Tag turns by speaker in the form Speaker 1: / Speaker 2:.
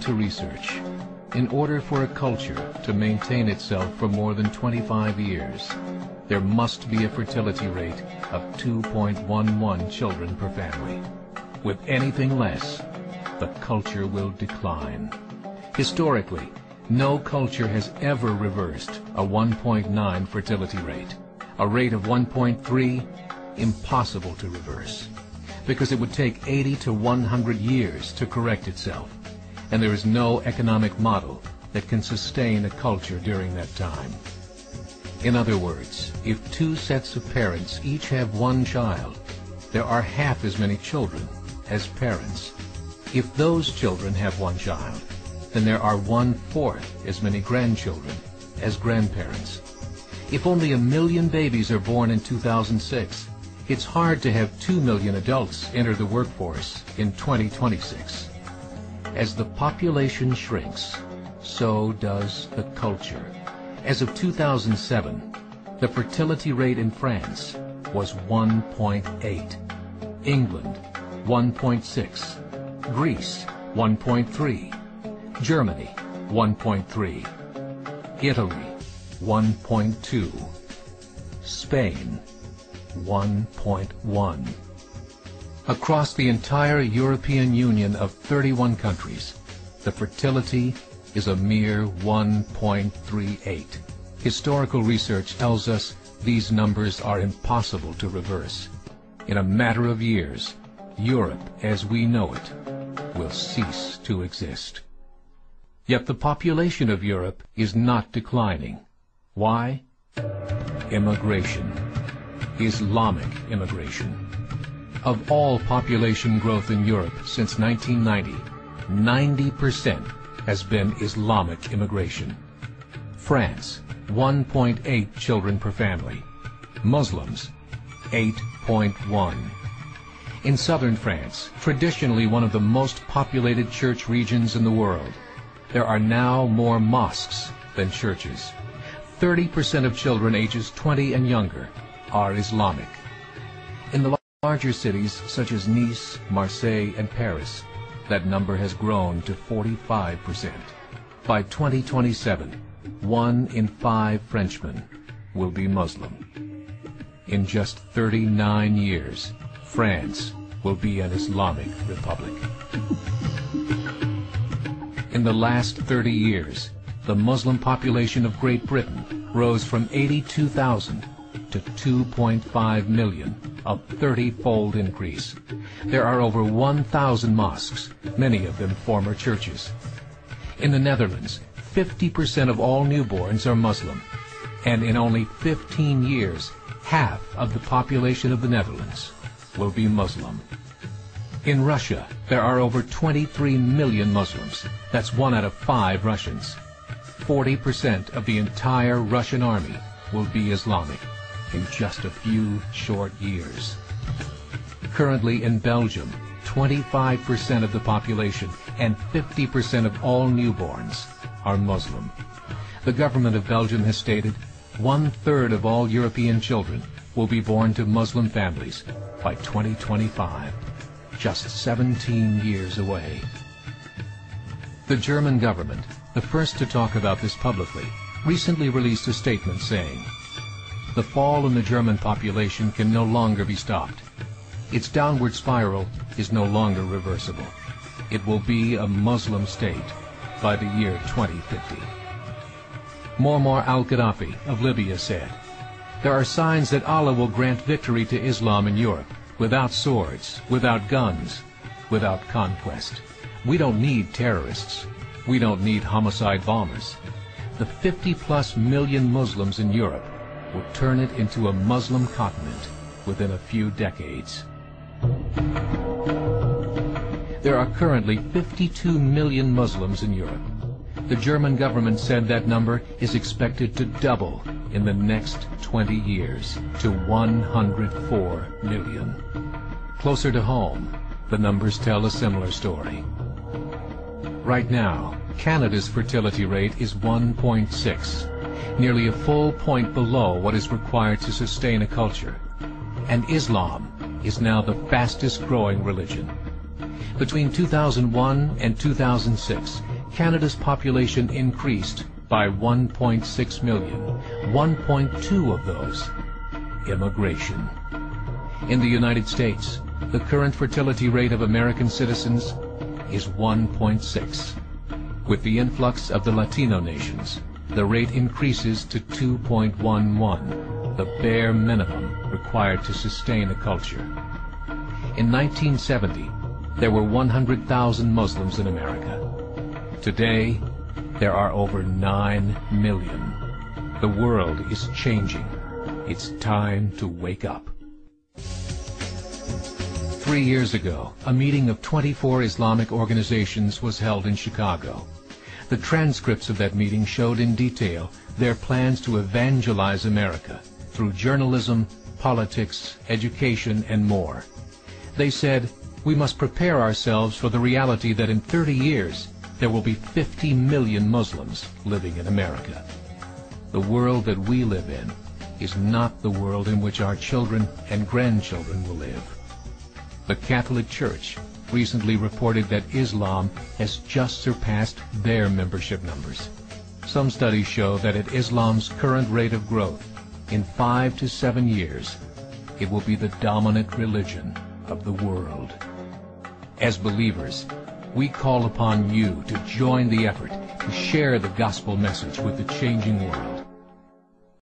Speaker 1: to research. In order for a culture to maintain itself for more than 25 years, there must be a fertility rate of 2.11 children per family. With anything less, the culture will decline. Historically, no culture has ever reversed a 1.9 fertility rate. A rate of 1.3, impossible to reverse, because it would take 80 to 100 years to correct itself, and there is no economic model that can sustain a culture during that time. In other words, if two sets of parents each have one child, there are half as many children as parents. If those children have one child, then there are 1/4 as many grandchildren as grandparents. If only 1 million babies are born in 2006, it's hard to have 2 million adults enter the workforce in 2026. As the population shrinks, so does the culture. As of 2007, the fertility rate in France was 1.8, England 1.6, Greece 1.3, Germany 1.3, Italy 1.2, Spain 1.1. Across the entire European Union of 31 countries, the fertility is a mere 1.38. Historical research tells us these numbers are impossible to reverse. In a matter of years, Europe as we know it will cease to exist. Yet the population of Europe is not declining. Why? Immigration. Islamic immigration. Of all population growth in Europe since 1990, 90% has been Islamic immigration. France, 1.8 children per family. Muslims, 8.1. In southern France, traditionally one of the most populated church regions in the world, there are now more mosques than churches. 30% of children ages 20 and younger are Islamic. In the larger cities such as Nice, Marseille, and Paris, that number has grown to 45%. By 2027, 1 in 5 Frenchmen will be Muslim. In just 39 years, France will be an Islamic republic. In the last 30 years, the Muslim population of Great Britain rose from 82,000 to 2.5 million, a 30-fold increase. There are over 1,000 mosques, many of them former churches. In the Netherlands, 50% of all newborns are Muslim, and in only 15 years, half of the population of the Netherlands will be Muslim. In Russia, there are over 23 million Muslims. That's 1 out of 5 Russians. 40% of the entire Russian army will be Islamic in just a few short years. Currently in Belgium, 25% of the population and 50% of all newborns are Muslim. The government of Belgium has stated 1/3 of all European children will be born to Muslim families by 2025, just 17 years away. The German government, the first to talk about this publicly, recently released a statement saying, "The fall in the German population can no longer be stopped. Its downward spiral is no longer reversible. It will be a Muslim state by the year 2050. Muammar al-Gaddafi of Libya said, "There are signs that Allah will grant victory to Islam in Europe, without swords, without guns, without conquest. We don't need terrorists. We don't need homicide bombers. The 50+ million Muslims in Europe will turn it into a Muslim continent within a few decades." There are currently 52 million Muslims in Europe. The German government said that number is expected to double in the next 20 years to 104 million. Closer to home, the numbers tell a similar story. Right now, Canada's fertility rate is 1.6, nearly a full point below what is required to sustain a culture. And Islam is now the fastest growing religion. Between 2001 and 2006, Canada's population increased by 1.6 million, 1.2 of those immigration. In the United States, the current fertility rate of American citizens is 1.6. With the influx of the Latino nations, the rate increases to 2.11, the bare minimum required to sustain a culture. In 1970, there were 100,000 Muslims in America. Today, there are over 9 million. The world is changing. It's time to wake up. 3 years ago, a meeting of 24 Islamic organizations was held in Chicago. The transcripts of that meeting showed in detail their plans to evangelize America through journalism, politics, education, and more. They said, we must prepare ourselves for the reality that in 30 years, there will be 50 million Muslims living in America. The world that we live in is not the world in which our children and grandchildren will live. The Catholic Church recently reported that Islam has just surpassed their membership numbers. Some studies show that at Islam's current rate of growth, in 5 to 7 years, it will be the dominant religion of the world. As believers, we call upon you to join the effort to share the gospel message with the changing world.